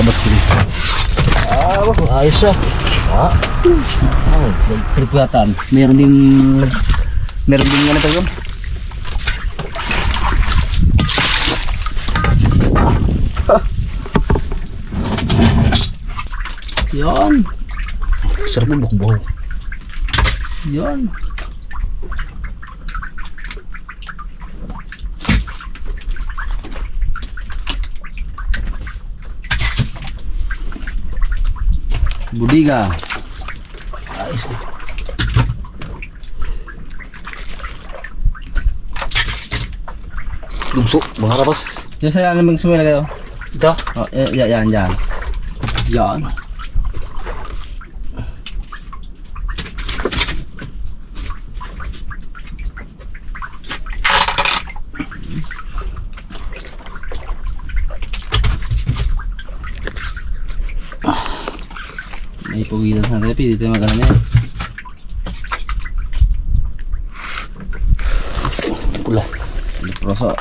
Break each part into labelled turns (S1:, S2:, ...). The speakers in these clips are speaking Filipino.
S1: Labas ko rin. Ayos siya. Pinagpulatan. Meron din ano tayo. Yan. Sarap mo bukbaw. Yan. Budiga. Ayos. Lumso, mga kapas.
S2: Diyan sa alam mong sumila kayo.
S1: Ito.
S2: Oh, yan.
S1: Yan.
S2: May pugilan sa tepi, dito yung magana yan.
S1: Pula.
S2: Proso.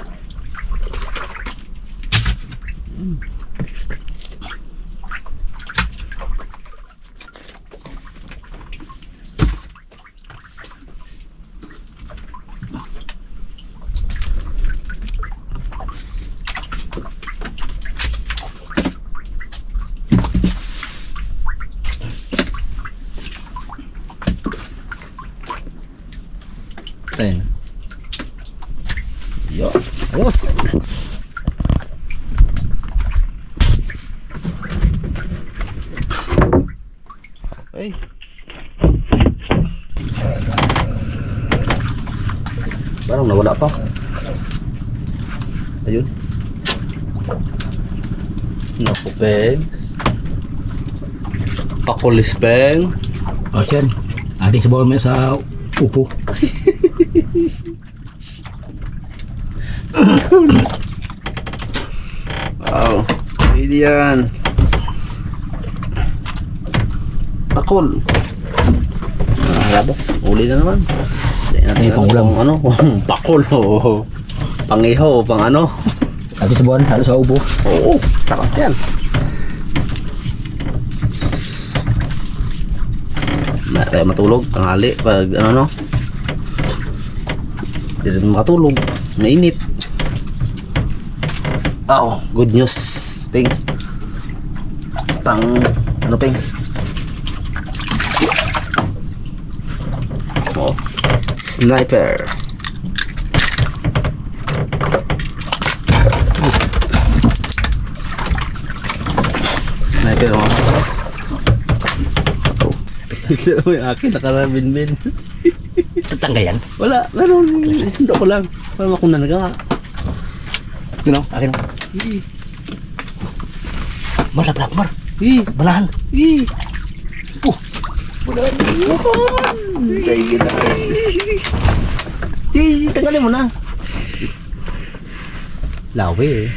S2: Ten. Yo, ayos.
S1: Ay. Parang nawala pa. Ayun. Naku, Pengs. Pakulis, Peng.
S3: O siyan, ating sabawan mo sa upo.
S1: Wow, hindi yan. Pakul. Labas, uli na naman.
S3: Ay, pangulam.
S1: Ano, pakul o pangihaw, pang ano.
S3: Ating sabawan, halos sa upo.
S1: Oo, sarap yan. Na tayo matulog, tanghali, pag ano no. Hindi rin makatulog, mainit. Oh, good news, Pengs. Pang, ano Pengs? Oh, sniper. Sniper, oh.
S2: Sino mo yung akin, nakarabin-bin.
S3: Tatangga yan.
S2: Wala, meron. Isindo ko lang. Para makuna na ka.
S3: Yun o, akin o. Mar, laplap, Mar. Balahan.
S2: Balahan. Hintay kita. Tanggalin mo na. Lawi eh.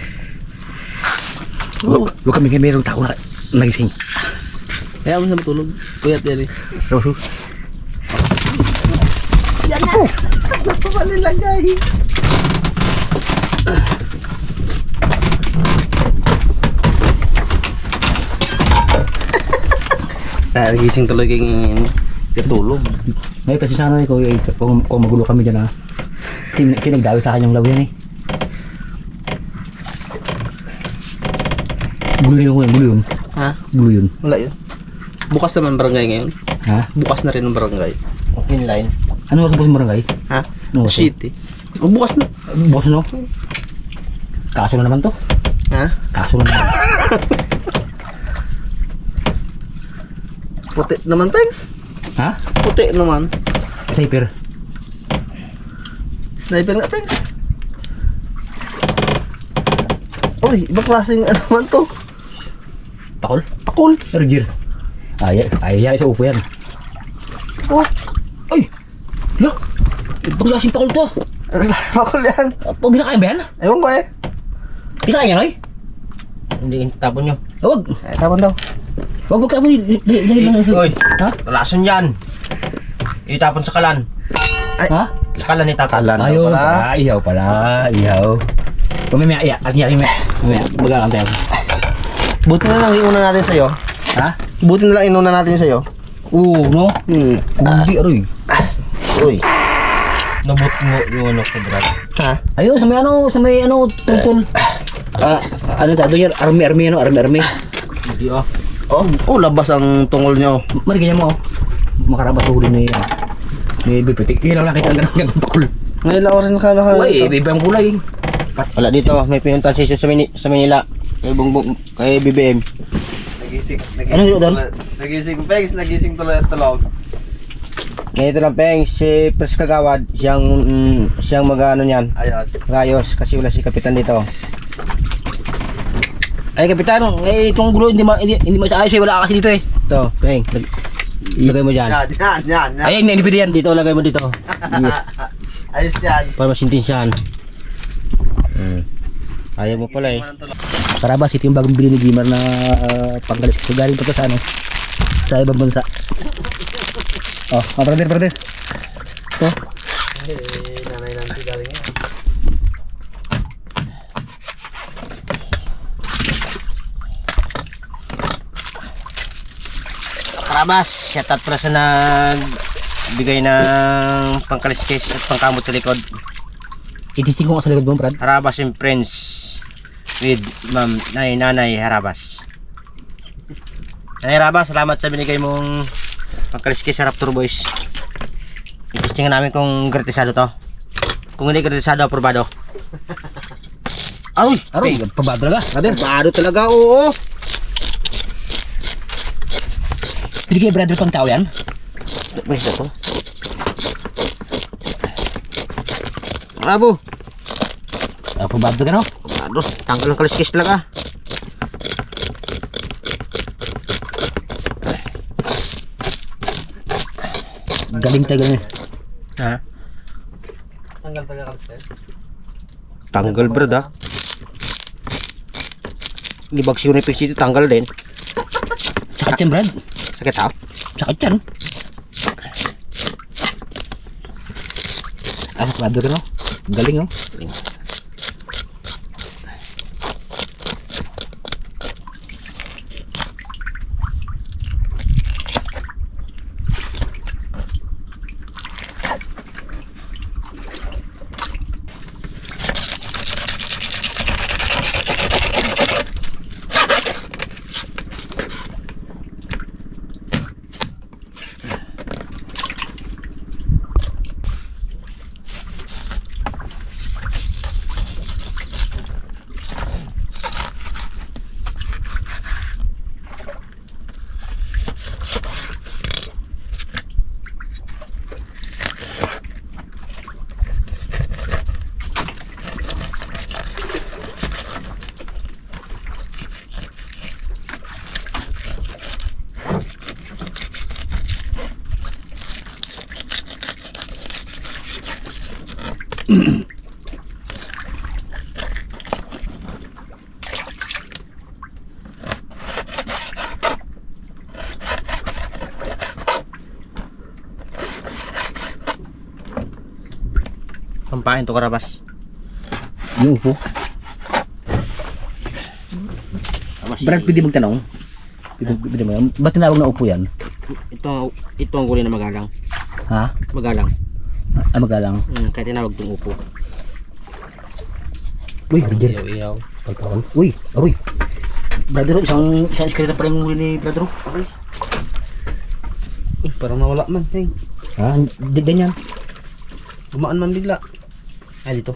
S3: Huwag kami ngayon mayroong tao na nagising.
S2: Kaya mo siya matulog. Puyat yan eh.
S3: Tapos,
S2: Yan na! Ano pa ba nilagay?
S1: Nagising tuloy kayong katulog.
S3: ngayon kasi sana kung magulo kami dyan ha. Kinagdawi sa kanyang lawi yan eh. Gulo yun.
S1: Ha?
S3: Gulo yun.
S1: Wala yun. Bukas naman barangay ngayon.
S3: Ha?
S1: Bukas na rin ang barangay. Inline.
S3: Ano oras bukas mo barangay?
S1: Ha?
S3: Ano oras?
S1: Shit eh. Oh, bukas na.
S3: Bukas no? Kaso na naman to.
S1: Ha?
S3: Kaso na naman.
S1: Puti naman, Pengs.
S3: Ha?
S1: Puti naman.
S3: Sniper.
S1: Sniper nga, Pengs. Uy, ibang klaseng ano man to.
S3: Pakol?
S1: Pakul.
S3: Roger. Ay, sa upo yan.
S1: Oh,
S3: Ay! Lo! Ibang klaseng pakol to.
S1: pakul yan.
S3: Pag ginakain ba yan?
S1: Ewan ko eh.
S3: Kinain yan, oy?
S2: Hindi tapon nyo.
S3: Huwag!
S1: Tapon daw.
S3: Huwag tapon.
S2: Oy,
S3: Ha?
S2: lason yan. Itapon sa kalan.
S3: Ha?
S2: Sa kalan itapon.
S1: Kalan daw
S3: Ayun.
S1: pala.
S3: Ihaw pala. Ihaw. Mamaya, at niya, mamaya. Magkakantay ako.
S2: Buti na lang iuna natin sa'yo.
S3: Ha?
S2: Buti na lang inuna natin sa'yo.
S3: Oo, no? Kundi, aroy.
S2: Uy.
S1: Nabot mo yung ano ko, Brad.
S2: Ha?
S3: Ayun, sa may tutol. Ano tayo yan? Army, army.
S1: Hindi ah.
S2: Oh, labas ang tungol niya oh.
S3: Mari ganyan mo, oh. Makarabas huli ni, ni Bipitik. Yun lang nakita ang ganang pakul.
S2: Ngayon lang rin ka
S3: Uy, iba ang kulay.
S1: Wala dito, may pinuntahan session sa Manila. Kay Bongbong, kay BBM.
S3: Anong yun doon?
S2: Nagising, Pegs, nagising tuloy at tulog.
S1: Ganito lang, Peng, si Pres Kagawad, siyang mag-ano niyan.
S2: Ayos.
S1: Rayos, kasi wala si Kapitan dito.
S3: Ay, Kapitan, itong gulo hindi maayos eh. Wala kasi dito eh.
S1: Ito, Peng, lagay mo dyan.
S2: Yan.
S3: Ay, hindi pwede yan.
S1: Dito, lagay mo dito.
S2: Ayos yan.
S1: Para masintinsihan. Ayaw mo pala eh.
S3: Karabas, ito yung bagong bili ni Gimar na panggalis. So, galing pa to sa ano? Sa ibang bansa. Oh, brother. Ito.
S2: Nanay nanti galing yan.
S1: Karabas, shoutout pala sa nagbigay ng pangkaliskis at pangkamot sa likod.
S3: Itisting ko nga sa likod mo, Brad.
S1: Harabas and friends with Nanay Harabas. Nanay Harabas, salamat sa binigay mong pangkaliskis sa Raptor Boys. Itistingan namin kung gratisado to. Kung hindi gratisado, aprobado.
S3: Aroy, pabado talaga, brother.
S2: Bado talaga, oo.
S3: Pili kayo, brother, pang tao yan.
S1: May isa to.
S2: Bravo.
S3: Pabado ka, no?
S1: Bado, tanggal ng kaliskis talaga.
S3: Galing tayo, galing.
S1: Ha?
S2: Tanggal taga kalsel.
S1: Tanggal brad ha. Libag siguro ni Pixie tanggal din.
S3: Sakit yan, Brad.
S1: Sakit ha?
S3: Sakit yan. Pabado ka, no? Galing, oh.
S1: Pampain to Karabas.
S3: Yung upo. Brad, pwede magtanong? Pwede mo. Ba't tinawag na upo yan?
S1: Ito ang gulay na magalang.
S3: Ha?
S1: Magalang.
S3: Magalang.
S1: Kaya tinawag itong upo.
S3: Uy, Roger. Iyaw. Pagkakal. Uy, aroy. Brother, isang iskrita pa rin yung huli ni Brother.
S2: Parang nawala man, Peng.
S3: Ha? Ganyan.
S2: Gumaan man bigla. Ay, dito.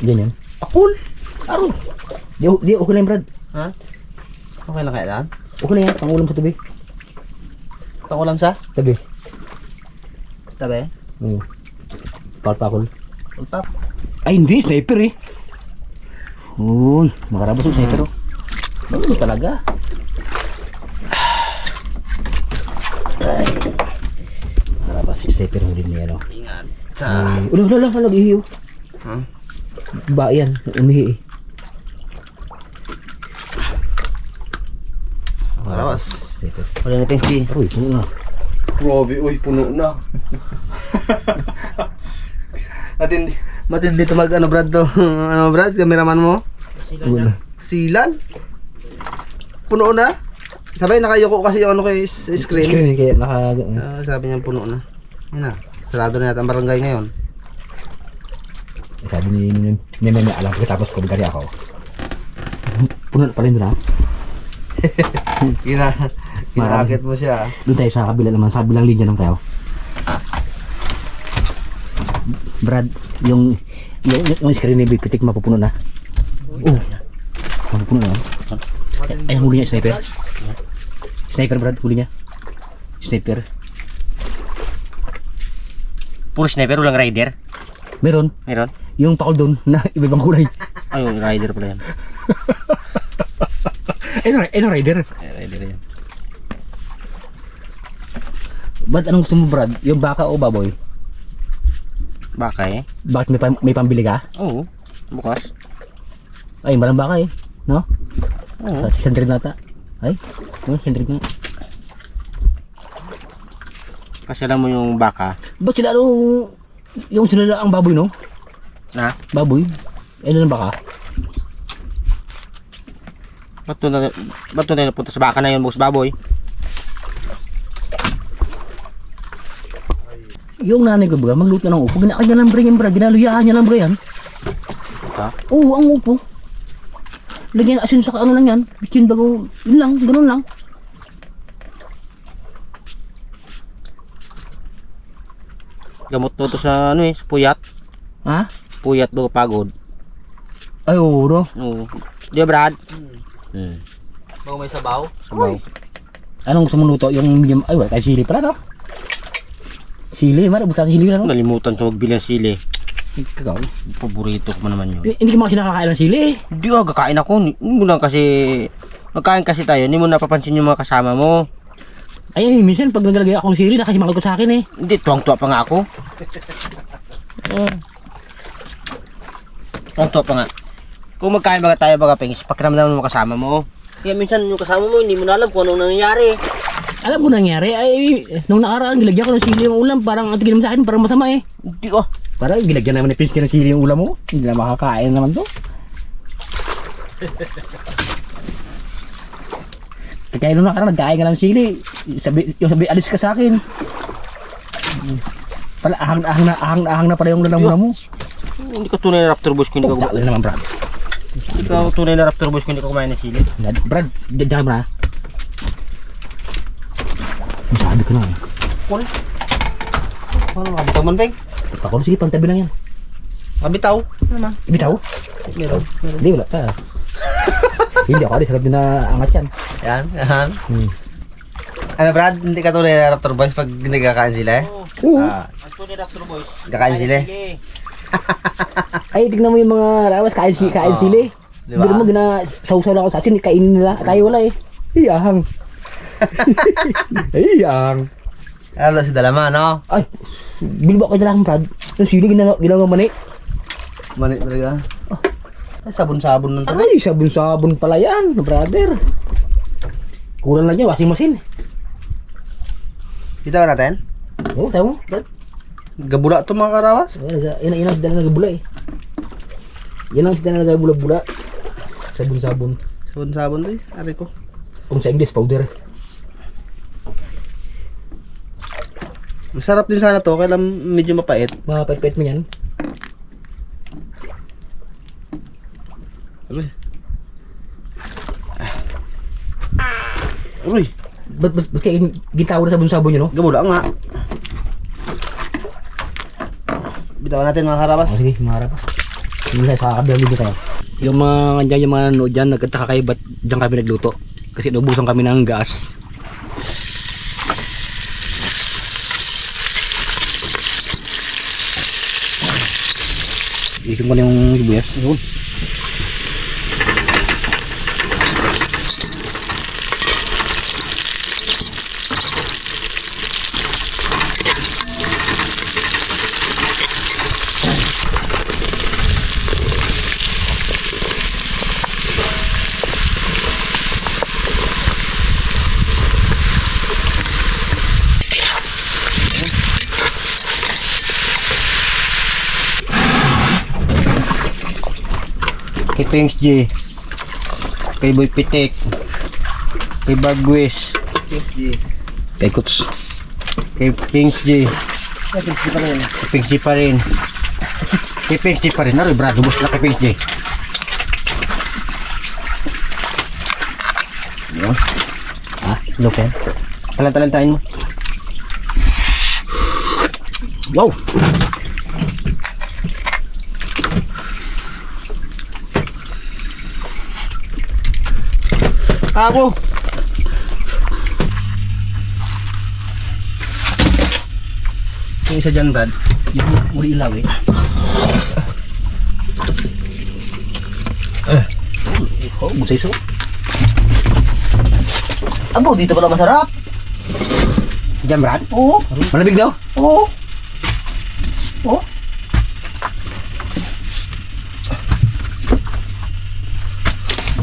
S3: Ganyan.
S2: Pakul.
S3: Aroy. Di okay lang, Brad.
S2: Ha? Okay lang kaya daan?
S3: Okay lang yan. Pangulam sa tabi.
S2: Pangulam sa?
S3: Tabi.
S2: Tabi?
S3: Oo. Palpakol.
S2: Ulpap.
S3: Ay, hindi. Sniper eh. Uy, makarabas yung sniper oh. Ano talaga? Ay. Makarabas yung sniper huli niya no.
S2: Ingat. Sa...
S3: Wala, nag-ihiyo.
S2: Ha?
S3: Ba yan, umihi eh.
S2: Marawas.
S3: Sniper.
S2: Wala na Peng.
S3: Uy, puno na.
S2: Grabe, uy, puno na. Matindi ito ano Brad to. Ano Brad, cameraman mo?
S3: Wala.
S2: Silan? puno na. Sabay nakayuko kasi yung ano ko yung screen.
S3: Screen kaya naka...
S2: Sabi niya puno na. Yan na. Sarado na yata ang barangay ngayon.
S3: Sabi ni Meme, alam ko tapos kumagari ako. Puno na pala yun na.
S2: Ginakit mo siya.
S3: Doon tayo sa kabila naman, sa kabilang linya naman tayo. Brad, yung screen ni Big Pitik mapupuno na. Mapupuno na. Ay, ang huli niya, sniper. Sniper, Brad, huli niya. Sniper.
S1: Puro sniper, walang rider.
S3: Meron.
S1: Meron?
S3: Yung pakol doon na iba-ibang kulay.
S1: Ay, yung rider pala yan.
S3: Ano rider?
S1: Rider yan.
S3: Ba't anong gusto mo, Brad? Yung baka o baboy?
S1: Baka eh.
S3: Bakit may pambili ka?
S1: Oo. Bukas.
S3: Ay, malang baka eh. No?
S1: Oo.
S3: Sa 600 nata. Ay, 600 na.
S1: Kasi alam mo yung baka.
S3: Ba't sila yung sila ang baboy, no?
S1: Na?
S3: Baboy? Ano ng baka?
S1: Ba't doon na napunta sa baka na yun, bukas baboy?
S3: Yung nanay ko baga, magluto ng upo. Ginakay niya lang bre yan, Brad. Ginaluyahan niya lang bre yan.
S1: Ha?
S3: Oo, ang upo. Lagyan asin sa ano lang yan. Bikin bago, yun lang, ganun lang.
S1: Gamot to sa ano eh, sa puyat.
S3: Ha?
S1: Puyat bago pagod.
S3: Ay, oo, no?
S1: Oo. Di ba, Brad?
S2: Bago may sabaw.
S1: Sabaw.
S3: Anong gusto mong luto? Yung medium, ay, wala tayo sili pala, no? Sili, mara, buta sili na, no?
S1: Nalimutan ko magbili ng sili.
S3: Kagaw.
S1: Paborito ko man naman yun.
S3: Hindi ka kasi nakakain ng sili, eh.
S1: Hindi ko, kakain ako. Hindi mo lang kasi, magkain kasi tayo, hindi mo napapansin yung mga kasama mo.
S3: Ay, minsan pag naglalagay ako ng sili, nakasimangal ko sa akin, eh.
S1: Hindi, tuwang-tuwa pa nga ako. Tuwang-tuwa pa nga. Kung magkain baga tayo baga pengis, pakiramdam mo kasama mo. Kaya minsan yung kasama mo, hindi mo na alam kung anong nangyayari.
S3: Alam ko nangyari, ay, nung nakaraan, gilagyan ko ng sili yung ulam, parang ang tingin mo sa akin, parang masama, eh.
S1: Hindi oh.
S3: Parang gilagyan naman ni Pinski ng sili yung ulam mo, hindi na makakain naman to. Kaya nung nakaraan, nagkain ka ng sili, sabi, alis ka sa akin. Pala, ahang na pala yung lalamunan mo.
S1: Hindi ka tunay na Raptor Boys kung hindi ka
S3: Tala naman, Brad.
S1: Hindi ka tunay na Raptor Boys kung hindi ka kumain ng sili.
S3: Brad, dyan mo na. Masabi ko na, eh.
S2: Kul. Ano mabitaw man, Pegs?
S3: Pakolo, sige, pantabi lang yan.
S2: Mabitaw. Ano naman?
S3: Ibitaw?
S2: Meron.
S3: Hindi, wala ka. Hindi ako, di sagad din na angat yan.
S2: Yan. Ano, Brad? Hindi ka tunay na Raptor Boys pag hindi kakain sila, eh?
S3: Oo.
S1: Ang tunay na Raptor Boys.
S2: Kakain sila, eh?
S3: Ay, tignan mo yung mga rawas, kain sili.
S2: Diba?
S3: Biro mo, sausaw lang ako sa asin, kainin nila. Tayo wala, eh. Iyahang. Iyahang.
S2: Halo si Dalama, no?
S3: Ay, bilbo ka dyan lang, Brad. Yung sili, ginagawa mani.
S2: Manit talaga. Ay, sabon-sabon ng tabi.
S3: Ay, sabon-sabon pala yan, brother. Kulang lang yan, washing machine.
S2: Kita ba natin?
S3: Oo, tayo mo, Brad.
S2: Gabula to mga karawas.
S3: Yan ang sila nagabula, eh. Yan ang sila nagabula-bula. Sabon-sabon.
S2: Sabon-sabon to, eh. Sabi ko.
S3: Kung sa English, powder.
S2: Masarap din sana to, kailan medyo mapait.
S3: Mga pet-pet mo yan.
S2: Uy,
S3: Ba't kayo gintawa na sabon-sabon yun, no?
S2: gabula nga. Bitawan natin mga karawas.
S3: Sige, maharap pa. Yung sa kabilang dito tayo. Yung mga dyan, yung mga nanood dyan, nagkataka kayo ba't dyan kami nagluto? Kasi naubusan kami ng gas. Isin ko na yung sibuyas. Yun.
S1: Kay Pengs J. Kay Boy Pitik. Kay Bagwis.
S3: Kay Kuts.
S1: Kay Pings G. Kay Pings G pa rin. Kay Pings G pa rin. Naroy, Brad. Lubos na kay Pings G. Yun. Lupen. Talantayin mo. Wow! Ako!
S2: Yung isa dyan, Brad.
S3: Yung uli ilaw eh. Oh, busay so.
S2: Abo, dito pala masarap.
S1: Diyan, Brad?
S2: Oo.
S3: Malamig daw?
S2: Oo. Oo.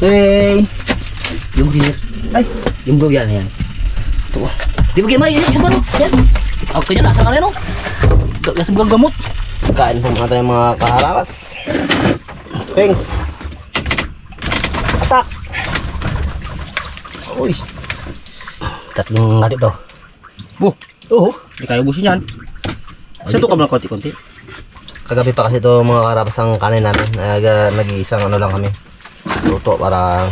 S3: Hey! Yung dinner.
S2: Ay.
S3: Yung bro yan. Ito. Di ba kayo may isa ba no? Yan. Okay nyo, nasa ka rin no? Kasi bugang gamot.
S2: Kain po muna tayo mga kaharawas. Thanks. Atak.
S3: Uy. Tatlong natin to.
S1: Bu!
S3: Oo.
S1: Hindi kayo busin yan. Sa ito ka mga konti-konti.
S2: Kagabi pa kasi ito mga kaharawas ang kanin namin. Nag-iisang ano lang kami. Luto para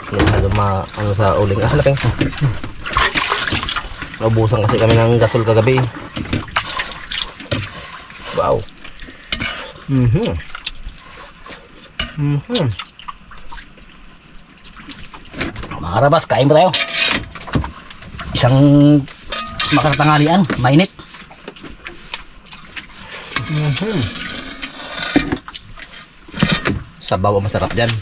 S2: masyado ano sa uling. Ah, lapeng. Naubusan kasi kami ng gasol kagabi. Wow.
S3: Mga karabas, kain ba tayo? Isang makatanghalian, mainit.
S2: Sabaw masarap dyan.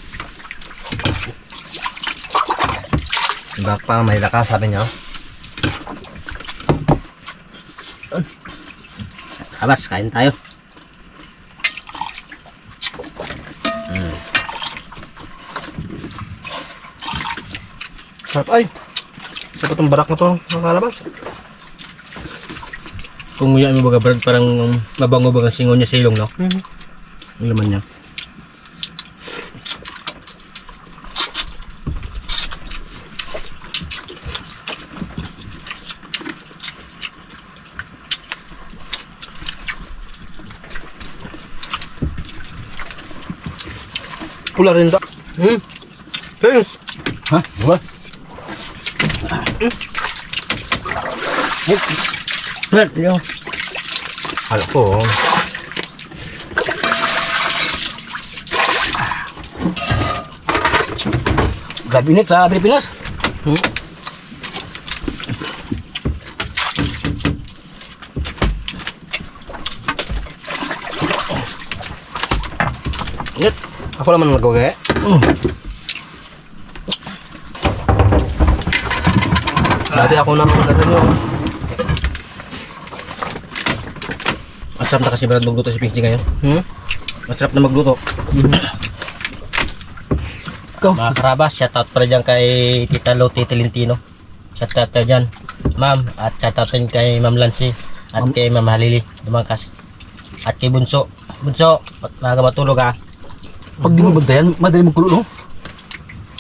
S2: Bak pa may lakas sabi niya.
S1: Abas, kain tayo.
S2: Sarap ay. Sarap itong barak na to. Nakalabas.
S1: Kung nguya mo baga, Brad, parang mabango baga singon niya sa ilong, no? Ang laman niya.
S2: Pula rin da. Thanks.
S3: Ha? Buwan?
S1: Brad, yun.
S2: Hala ko.
S3: Grabe init sa Pilipinas.
S2: Ingat. Ako naman nagawag eh. Dati ako na magdala nyo.
S1: Masarap na kasi, Brad, magluto si Pinky ngayon. Masarap na magluto.
S3: Ikaw.
S1: Mga karabas, shoutout pa rin dyan kay Tita Loti Tolentino. Shoutout pa dyan, ma'am. At shoutout rin kay Ma'am Lancy. At kay Ma'am Halili Dumangkas. At kay Bunso. Bunso, maaga matulog ha.
S3: Pag di mo bantayan, madali magkulo no?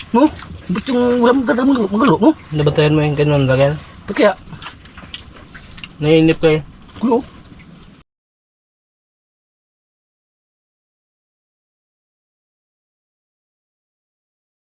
S3: No? Ba't yung wala mong dadal magalo no?
S2: Nabantayan mo yung ganun bagay.
S3: Ba't kaya?
S2: Nainip ko eh.
S3: Kulo.